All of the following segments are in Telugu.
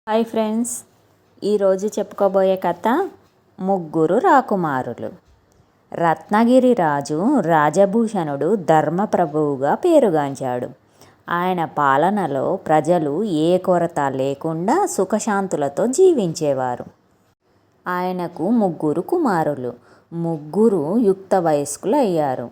హాయ్ ఫ్రెండ్స్, ఈరోజు చెప్పుకోబోయే కథ ముగ్గురు రాకుమారులు. రత్నగిరి రాజు రాజభూషణుడు ధర్మప్రభువుగా పేరుగాంచాడు. ఆయన పాలనలో ప్రజలు ఏ కొరత లేకుండా సుఖశాంతులతో జీవించేవారు. ఆయనకు ముగ్గురు కుమారులు. ముగ్గురు యుక్త వయస్కులు అయ్యారు.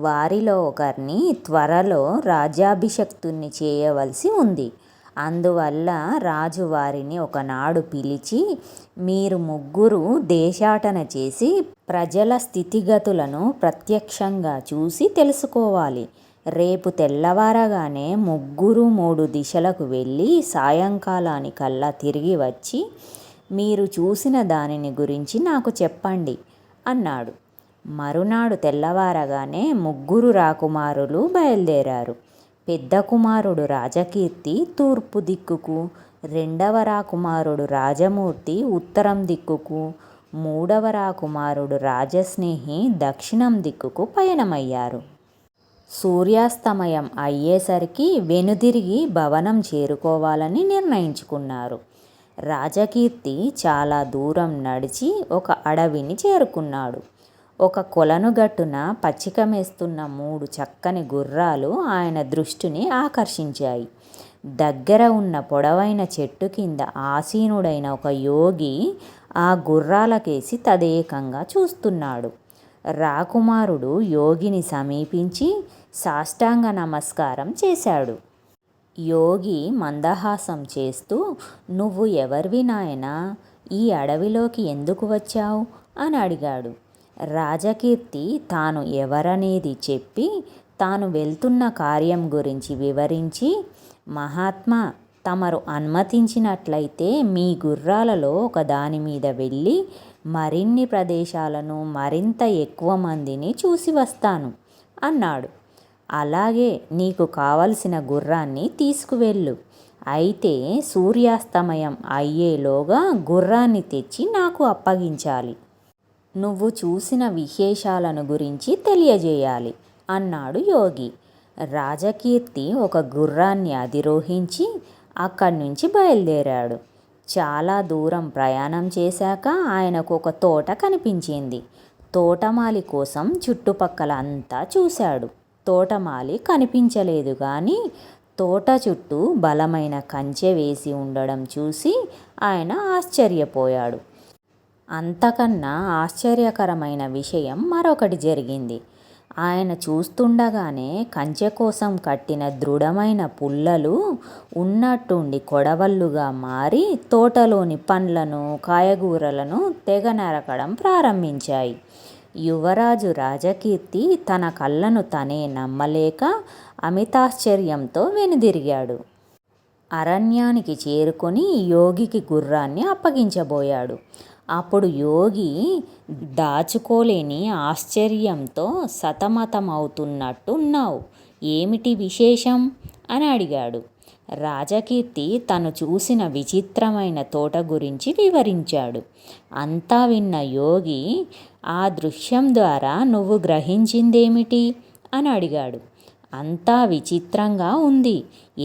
వారిలో ఒకరిని త్వరలో రాజ్యాభిషక్తుణ్ణి చేయవలసి ఉంది. అందువల్ల రాజు వారిని ఒకనాడు పిలిచి, మీరు ముగ్గురు దేశాటన చేసి ప్రజల స్థితిగతులను ప్రత్యక్షంగా చూసి తెలుసుకోవాలి. రేపు తెల్లవారగానే ముగ్గురు 3 దిశలకు వెళ్ళి సాయంకాలానికల్లా తిరిగి వచ్చి మీరు చూసిన దానిని గురించి నాకు చెప్పండి అన్నాడు. మరునాడు తెల్లవారగానే ముగ్గురు రాకుమారులు బయలుదేరారు. పెద్ద కుమారుడు రాజకీర్తి తూర్పు దిక్కుకు, రెండవ రాకుమారుడు రాజమూర్తి ఉత్తరం దిక్కుకు, మూడవ రాకుమారుడు రాజస్నేహి దక్షిణం దిక్కుకు పయనమయ్యారు. సూర్యాస్తమయం అయ్యేసరికి వెనుదిరిగి భవనం చేరుకోవాలని నిర్ణయించుకున్నారు. రాజకీర్తి చాలా దూరం నడిచి ఒక అడవిని చేరుకున్నాడు. ఒక కొలనుగట్టున పచ్చిక మేస్తున్న 3 చక్కని గుర్రాలు ఆయన దృష్టిని ఆకర్షించాయి. దగ్గర ఉన్న పొడవైన చెట్టు కింద ఆసీనుడైన ఒక యోగి ఆ గుర్రాలకేసి తదేకంగా చూస్తున్నాడు. రాకుమారుడు యోగిని సమీపించి సాష్టాంగ నమస్కారం చేశాడు. యోగి మందహాసం చేస్తూ, నువ్వు ఎవరివి నాయనా? ఈ అడవిలోకి ఎందుకు వచ్చావు అని అడిగాడు. రాజకీర్తి తాను ఎవరనేది చెప్పి తాను వెళ్తున్న కార్యం గురించి వివరించి, మహాత్మా, తమరు అనుమతించినట్లయితే మీ గుర్రాలలో ఒక దాని మీద వెళ్ళి మరిన్ని ప్రదేశాలను మరింత ఎక్కువ మందిని చూసి వస్తాను అన్నాడు. అలాగే, నీకు కావలసిన గుర్రాన్ని తీసుకువెళ్ళు. అయితే సూర్యాస్తమయం అయ్యేలోగా గుర్రాన్ని తెచ్చి నాకు అప్పగించాలి. నువ్వు చూసిన విశేషాలను గురించి తెలియజేయాలి అన్నాడు యోగి. రాజకీర్తి ఒక గుర్రాన్ని అధిరోహించి అక్కడి నుంచి బయలుదేరాడు. చాలా దూరం ప్రయాణం చేశాక ఆయనకు ఒక తోట కనిపించింది. తోటమాలి కోసం చుట్టుపక్కల అంతా చూశాడు. తోటమాలి కనిపించలేదు. కానీ తోట చుట్టూ బలమైన కంచె వేసి ఉండడం చూసి ఆయన ఆశ్చర్యపోయాడు. అంతకన్నా ఆశ్చర్యకరమైన విషయం మరొకటి జరిగింది. ఆయన చూస్తుండగానే కంచె కోసం కట్టిన దృఢమైన పుల్లలు ఉన్నట్టుండి కొడవళ్ళుగా మారి తోటలోని పండ్లను, కాయగూరలను తెగ నరకడం ప్రారంభించాయి. యువరాజు రాజకీర్తి తన కళ్ళను తనే నమ్మలేక అమితాశ్చర్యంతో వెనుదిరిగాడు. అరణ్యానికి చేరుకొని యోగికి గుర్రాన్ని అప్పగించబోయాడు. అప్పుడు యోగి దాచుకోలేని ఆశ్చర్యంతో సతమతమవుతున్నట్టున్నావు, ఏమిటి విశేషం అని అడిగాడు. రాజకీర్తి తను చూసిన విచిత్రమైన తోట గురించి వివరించాడు. అంతా విన్న యోగి, ఆ దృశ్యం ద్వారా నువ్వు గ్రహించిందేమిటి అని అడిగాడు. అంతా విచిత్రంగా ఉంది.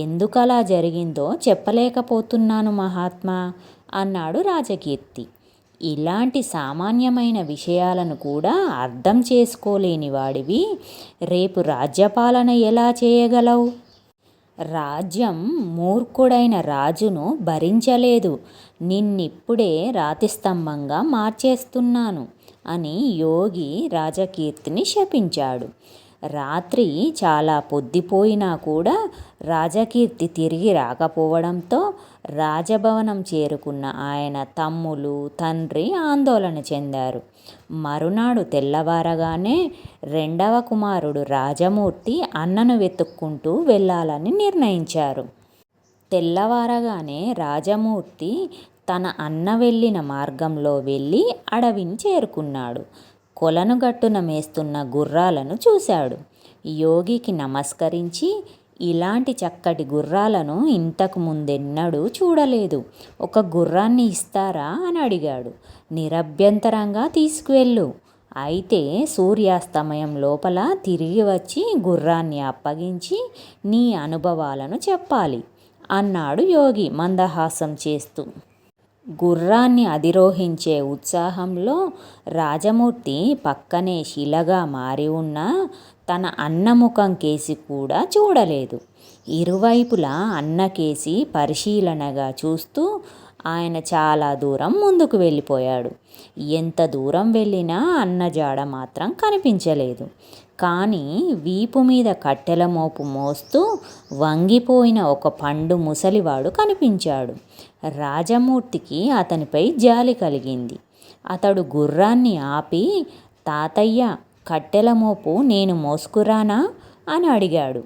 ఎందుకలా జరిగిందో చెప్పలేకపోతున్నాను మహాత్మా అన్నాడు రాజకీర్తి. ఇలాంటి సామాన్యమైన విషయాలను కూడా అర్థం చేసుకోలేని వాడివి రేపు రాజ్యపాలన ఎలా చేయగలవు? రాజ్యం మూర్ఖుడైన రాజును భరించలేదు. నిన్నిప్పుడే రాతిస్తంభంగా మార్చేస్తున్నాను అని యోగి రాజకీర్తిని శపించాడు. రాత్రి చాలా పొద్దుపోయినా కూడా రాజకీర్తి తిరిగి రాకపోవడంతో రాజభవనం చేరుకున్న ఆయన తమ్ములు, తండ్రి ఆందోళన చెందారు. మరునాడు తెల్లవారగానే రెండవ కుమారుడు రాజమూర్తి అన్నను వెతుక్కుంటూ వెళ్ళాలని నిర్ణయించారు. తెల్లవారగానే రాజమూర్తి తన అన్న వెళ్ళిన మార్గంలో వెళ్ళి అడవిని చేరుకున్నాడు. కొలనుగట్టున మేస్తున్న గుర్రాలను చూశాడు. యోగికి నమస్కరించి, ఇలాంటి చక్కటి గుర్రాలను ఇంతకు ముందెన్నడూ చూడలేదు. ఒక గుర్రాన్ని ఇస్తారా అని అడిగాడు. నిరభ్యంతరంగా తీసుకువెళ్ళు. అయితే సూర్యాస్తమయం లోపల తిరిగి వచ్చి గుర్రాన్ని అప్పగించి నీ అనుభవాలను చెప్పాలి అన్నాడు యోగి మందహాసం చేస్తూ. గుర్రాన్ని అధిరోహించే ఉత్సాహంలో రాజమూర్తి పక్కనే శిలగా మారి ఉన్న తన అన్నముఖం కేసి కూడా చూడలేదు. ఇరువైపులా అన్నకేసి పరిశీలనగా చూస్తూ ఆయన చాలా దూరం ముందుకు వెళ్ళిపోయాడు. ఎంత దూరం వెళ్ళినా అన్న జాడ మాత్రం కనిపించలేదు. కానీ వీపు మీద కట్టెల మోపు మోస్తూ వంగిపోయిన ఒక పండు ముసలివాడు కనిపించాడు. రాజమూర్తికి అతనిపై జాలి కలిగింది. అతడు గుర్రాన్ని ఆపి, తాతయ్య, కట్టెల మోపు నేను మోసుకురానా అని అడిగాడు.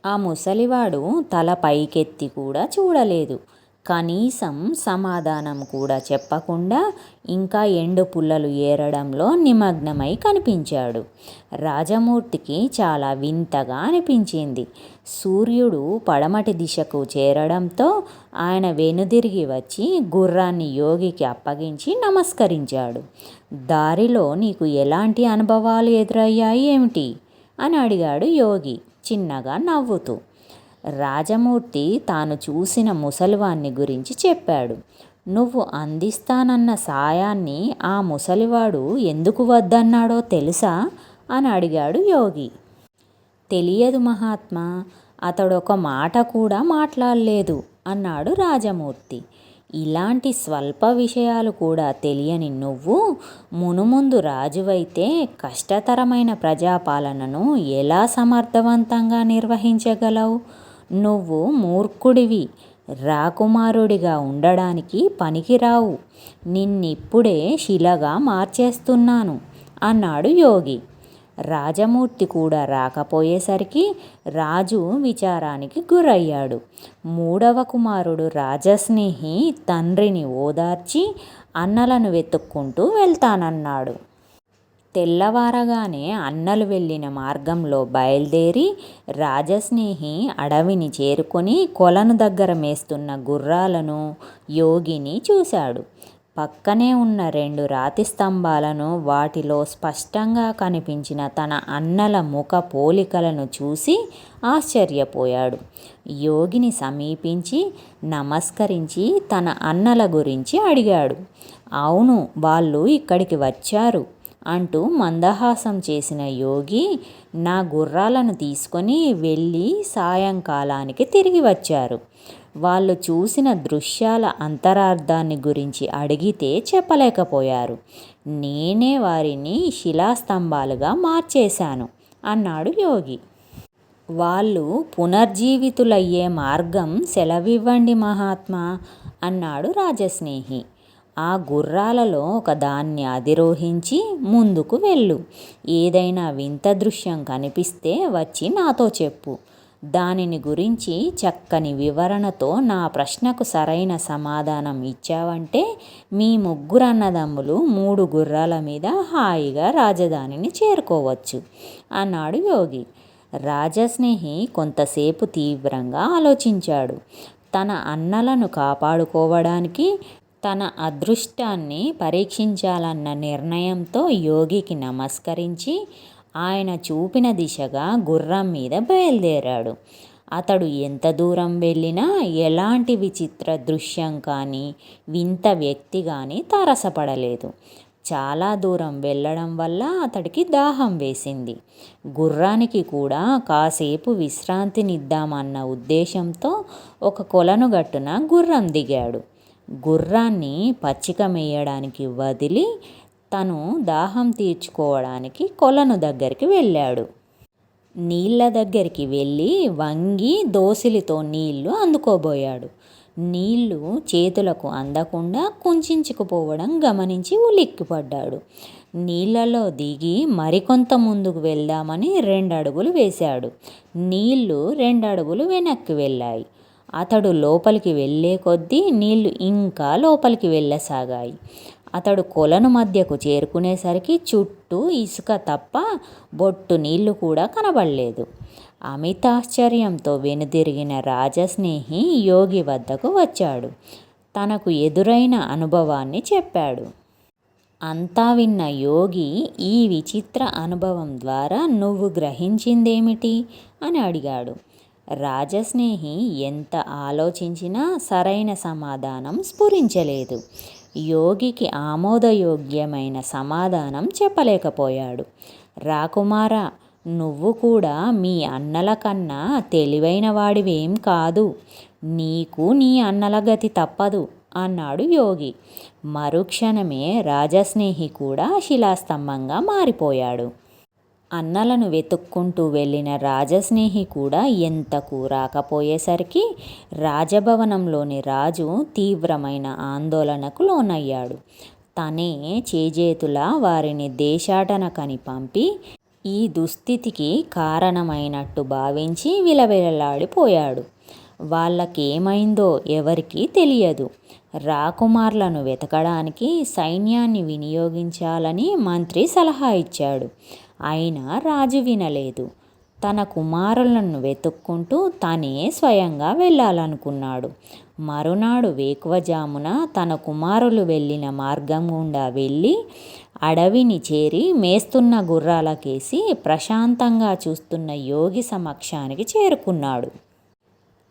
ఆ ముసలివాడు తల పైకెత్తి కూడా చూడలేదు. కనీసం సమాధానం కూడా చెప్పకుండా ఇంకా ఎండు పుల్లలు ఏరడంలో నిమగ్నమై కనిపించాడు. రాజమూర్తికి చాలా వింతగా అనిపించింది. సూర్యుడు పడమటి దిశకు చేరడంతో ఆయన వెనుదిరిగి వచ్చి గుర్రాన్ని యోగికి అప్పగించి నమస్కరించాడు. దారిలో నీకు ఎలాంటి అనుభవాలు ఎదురయ్యాయి ఏమిటి అని అడిగాడు యోగి చిన్నగా నవ్వుతూ. రాజమూర్తి తాను చూసిన ముసలివాణ్ణి గురించి చెప్పాడు. నువ్వు అందిస్తానన్న సాయాన్ని ఆ ముసలివాడు ఎందుకు వద్దన్నాడో తెలుసా అని అడిగాడు యోగి. తెలియదు మహాత్మా, అతడొక మాట కూడా మాట్లాడలేదు అన్నాడు రాజమూర్తి. ఇలాంటి స్వల్ప విషయాలు కూడా తెలియని నువ్వు మునుముందు రాజువైతే కష్టతరమైన ప్రజాపాలనను ఎలా సమర్థవంతంగా నిర్వహించగలవు? నువ్వు మూర్ఖుడివి, రాకుమారుడిగా ఉండడానికి పనికిరావు. నిన్నిప్పుడే శిలగా మార్చేస్తున్నాను అన్నాడు యోగి. రాజమూర్తి కూడా రాకపోయేసరికి రాజు విచారానికి గురయ్యాడు. మూడవ కుమారుడు రాజస్నేహి తండ్రిని ఓదార్చి అన్నలను వెతుక్కుంటూ వెళ్తానన్నాడు. తెల్లవారగానే అన్నలు వెళ్ళిన మార్గంలో బయలుదేరి రాజస్నేహి అడవిని చేరుకొని కొలను దగ్గర మేస్తున్న గుర్రాలను, యోగిని చూశాడు. పక్కనే ఉన్న 2 రాతి స్తంభాలను, వాటిలో స్పష్టంగా కనిపించిన తన అన్నల ముఖ పోలికలను చూసి ఆశ్చర్యపోయాడు. యోగిని సమీపించి నమస్కరించి తన అన్నల గురించి అడిగాడు. అవును, వాళ్ళు ఇక్కడికి వచ్చారు అంటూ మందహాసం చేసిన యోగి నా గుర్రాలను తీసుకొని వెళ్ళి సాయంకాలానికి తిరిగి వచ్చారు. వాళ్ళు చూసిన దృశ్యాల అంతరార్థాన్ని గురించి అడిగితే చెప్పలేకపోయారు. నేనే వారిని శిలాస్తంభాలుగా మార్చేశాను అన్నాడు యోగి. వాళ్ళు పునర్జీవితులయ్యే మార్గం సెలవివ్వండి మహాత్మా అన్నాడు రాజస్నేహి. ఆ గుర్రాలలో ఒక దాన్ని అధిరోహించి ముందుకు వెళ్ళు. ఏదైనా వింత దృశ్యం కనిపిస్తే వచ్చి నాతో చెప్పు. దానిని గురించి చక్కని వివరణతో నా ప్రశ్నకు సరైన సమాధానం ఇచ్చావంటే మీ 3 అన్నదమ్ములు 3 గుర్రాల మీద హాయిగా రాజధానిని చేరుకోవచ్చు అన్నాడు యోగి. రాజస్నేహి కొంతసేపు తీవ్రంగా ఆలోచించాడు. తన అన్నలను కాపాడుకోవడానికి తన అదృష్టాన్ని పరీక్షించాలన్న నిర్ణయంతో యోగికి నమస్కరించి ఆయన చూపిన దిశగా గుర్రం మీద బయలుదేరాడు. అతడు ఎంత దూరం వెళ్ళినా ఎలాంటి విచిత్ర దృశ్యం కానీ వింత వ్యక్తి కానీ తారసపడలేదు. చాలా దూరం వెళ్ళడం వల్ల అతడికి దాహం వేసింది. గుర్రానికి కూడా కాసేపు విశ్రాంతినిద్దామన్న ఉద్దేశంతో ఒక కొలను గట్టున గుర్రం దిగాడు. గుర్రాన్ని పచ్చిక మేయడానికి వదిలి తను దాహం తీర్చుకోవడానికి కొలను దగ్గరికి వెళ్ళాడు. నీళ్ళ దగ్గరికి వెళ్ళి వంగి దోసిలితో నీళ్లు అందుకోబోయాడు. నీళ్లు చేతులకు అందకుండా కుంచుకుపోవడం గమనించి ఉలిక్కిపడ్డాడు. నీళ్లలో దిగి మరికొంత ముందుకు వెళ్దామని 2 అడుగులు వేశాడు. నీళ్లు 2 అడుగులు వెనక్కి వెళ్ళాయి. అతడు లోపలికి వెళ్ళే కొద్దీ నీళ్లు ఇంకా లోపలికి వెళ్ళసాగాయి. అతడు కొలను మధ్యకు చేరుకునేసరికి చుట్టూ ఇసుక తప్ప బొట్టు నీళ్లు కూడా కనబడలేదు. అమితాశ్చర్యంతో వెనుదిరిగిన రాజస్నేహి యోగి వద్దకు వచ్చాడు. తనకు ఎదురైన అనుభవాన్ని చెప్పాడు. అంతా విన్న యోగి ఈ విచిత్ర అనుభవం ద్వారా నువ్వు గ్రహించిందేమిటి అని అడిగాడు. రాజస్నేహి ఎంత ఆలోచించినా సరైన సమాధానం స్ఫురించలేదు. యోగికి ఆమోదయోగ్యమైన సమాధానం చెప్పలేకపోయాడు. రాకుమారా, నువ్వు కూడా మీ అన్నల కన్నా తెలివైన వాడివేం కాదు. నీకు నీ అన్నల గతి తప్పదు అన్నాడు యోగి. మరుక్షణమే రాజస్నేహి కూడా శిలాస్తంభంగా మారిపోయాడు. అన్నలను వెతుక్కుంటూ వెళ్ళిన రాజస్నేహి కూడా ఎంతకు రాకపోయేసరికి రాజభవనంలోని రాజు తీవ్రమైన ఆందోళనకు లోనయ్యాడు. తనే చేజేతులా వారిని దేశాటనకని పంపి ఈ దుస్థితికి కారణమైనట్టు భావించి విలవిలలాడిపోయాడు. వాళ్ళకేమైందో ఎవరికీ తెలియదు. రాకుమార్లను వెతకడానికి సైన్యాన్ని వినియోగించాలని మంత్రి సలహా ఇచ్చాడు. అయినా రాజు వినలేదు. తన కుమారులను వెతుక్కుంటూ తనే స్వయంగా వెళ్ళాలనుకున్నాడు. మరునాడు వేకువజామున తన కుమారులు వెళ్ళిన మార్గం గుండా వెళ్ళి అడవిని చేరి మేస్తున్న గుర్రాలకేసి ప్రశాంతంగా చూస్తున్న యోగి సమక్షానికి చేరుకున్నాడు.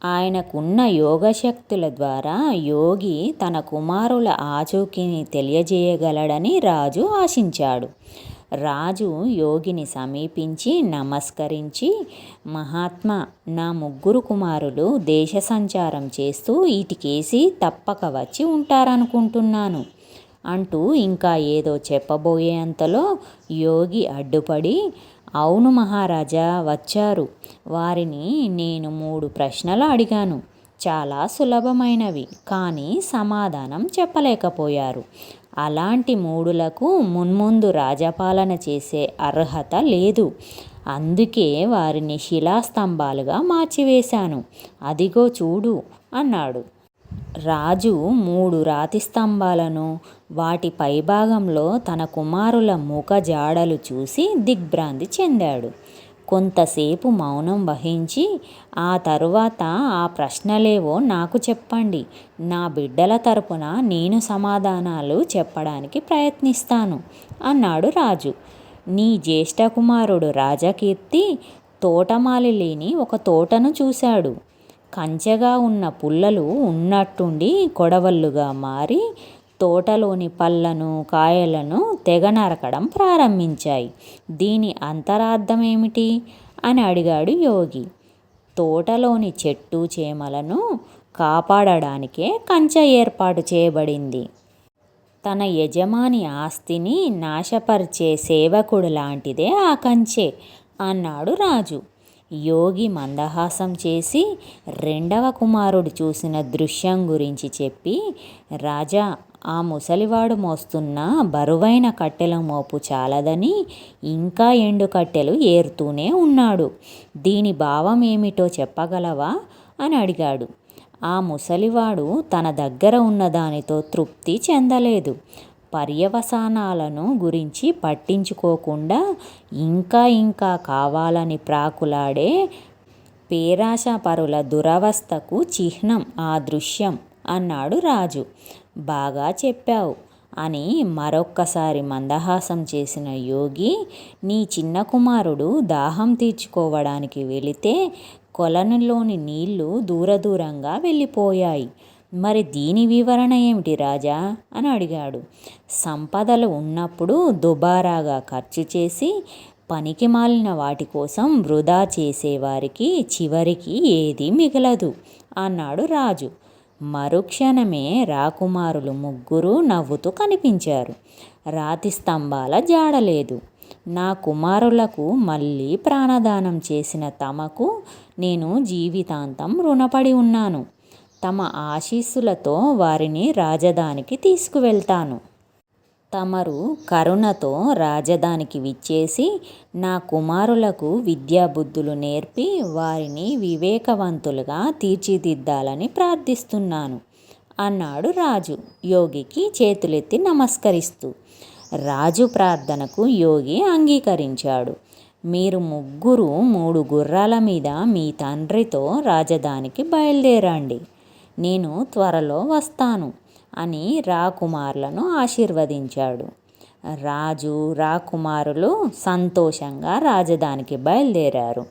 ఆయనకున్న యోగశక్తుల ద్వారా యోగి తన కుమారుల ఆచూకీని తెలియజేయగలడని రాజు ఆశించాడు. రాజు యోగిని సమీపించి నమస్కరించి, మహాత్మా, నా 3 కుమారులు దేశ సంచారం చేస్తూ ఇటికేసి తప్పక వచ్చి ఉంటారనుకుంటున్నాను అంటూ ఇంకా ఏదో చెప్పబోయేంతలో యోగి అడ్డుపడి, అవును మహారాజా, వచ్చారు. వారిని నేను 3 ప్రశ్నలు అడిగాను. చాలా సులభమైనవి, కానీ సమాధానం చెప్పలేకపోయారు. అలాంటి 3లకు మున్ముందు రాజపాలన చేసే అర్హత లేదు. అందుకే వారిని శిలాస్తంభాలుగా మార్చివేశాను. అదిగో చూడు అన్నాడు. రాజు 3 రాతి స్తంభాలను, వాటి పైభాగంలో తన కుమారుల ముఖ జాడలు చూసి దిగ్భ్రాంతి చెందాడు. కొంతసేపు మౌనం వహించి, ఆ తరువాత ఆ ప్రశ్నలేవో నాకు చెప్పండి. నా బిడ్డల తరపున నేను సమాధానాలు చెప్పడానికి ప్రయత్నిస్తాను అన్నాడు రాజు. నీ జ్యేష్ఠ కుమారుడు రాజకీర్తి తోటమాలి లేని ఒక తోటను చూశాడు. కంచెగా ఉన్న పుల్లలు ఉన్నట్టుండి కొడవళ్ళుగా మారి తోటలోని పళ్ళను కాయలను తెగ నరకడం ప్రారంభించాయి. దీని అంతరార్థమేమిటి అని అడిగాడు యోగి. తోటలోని చెట్టు చేమలను కాపాడడానికే కంచె ఏర్పాటు చేయబడింది. తన యజమాని ఆస్తిని నాశపరిచే సేవకుడు లాంటిదే ఆ కంచె అన్నాడు రాజు. యోగి మందహాసం చేసి 2వ కుమారుడు చూసిన దృశ్యం గురించి చెప్పి, రాజా, ఆ ముసలివాడు మోస్తున్న బరువైన కట్టెల మోపు చాలదని ఇంకా ఎండు కట్టెలు ఏరుతూనే ఉన్నాడు. దీని భావం ఏమిటో చెప్పగలవా అని అడిగాడు. ఆ ముసలివాడు తన దగ్గర ఉన్న దానితో తృప్తి చెందలేదు. పర్యవసానాలను గురించి పట్టించుకోకుండా ఇంకా ఇంకా కావాలని ప్రాకులాడే పేరాశపరుల దురవస్థకు చిహ్నం ఆ దృశ్యం అన్నాడు రాజు. బాగా చెప్పావు అని మరొక్కసారి మందహాసం చేసిన యోగి, నీ చిన్న కుమారుడు దాహం తీర్చుకోవడానికి వెళితే కొలనులోని నీళ్లు దూరంగా వెళ్ళిపోయాయి. మరి దీని వివరణ ఏమిటి రాజా అని అడిగాడు. సంపదలు ఉన్నప్పుడు దుబారాగా ఖర్చు చేసి పనికిమాలిన వాటి కోసం వృధా చేసేవారికి చివరికి ఏదీ మిగలదు అన్నాడు రాజు. మరుక్షణమే రాకుమారులు 3 నవ్వుతూ కనిపించారు. రాతి స్తంభాల జాడలేదు. నా కుమారులకు మళ్ళీ ప్రాణదానం చేసిన తమకు నేను జీవితాంతం రుణపడి ఉన్నాను. తమ ఆశీస్సులతో వారిని రాజధానికి తీసుకువెళ్తాను. తమరు కరుణతో రాజధానికి విచ్చేసి నా కుమారులకు విద్యాబుద్ధులు నేర్పి వారిని వివేకవంతులుగా తీర్చిదిద్దాలని ప్రార్థిస్తున్నాను అన్నాడు రాజు యోగికి చేతులెత్తి నమస్కరిస్తూ. రాజు ప్రార్థనకు యోగి అంగీకరించాడు. మీరు 3 గుర్రాల మీద మీ తండ్రితో రాజధానికి బయలుదేరండి. నేను త్వరలో వస్తాను అని రాకుమారులను ఆశీర్వదించాడు. రాజు రాకుమారులు సంతోషంగా రాజధానికి బయలుదేరారు.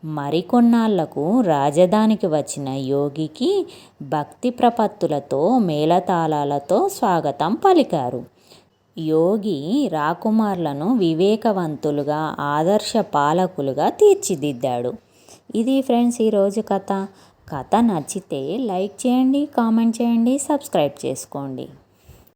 మరికొన్నాళ్లకు రాజధానికి వచ్చిన యోగికి భక్తి ప్రపత్తులతో మేళతాళాలతో స్వాగతం పలికారు. యోగి రాకుమార్లను వివేకవంతులుగా, ఆదర్శ పాలకులుగా తీర్చిదిద్దాడు. ఇది ఫ్రెండ్స్ ఈరోజు కథ. కథ నచ్చితే లైక్ చేయండి, కామెంట్ చేయండి, సబ్స్క్రైబ్ చేసుకోండి.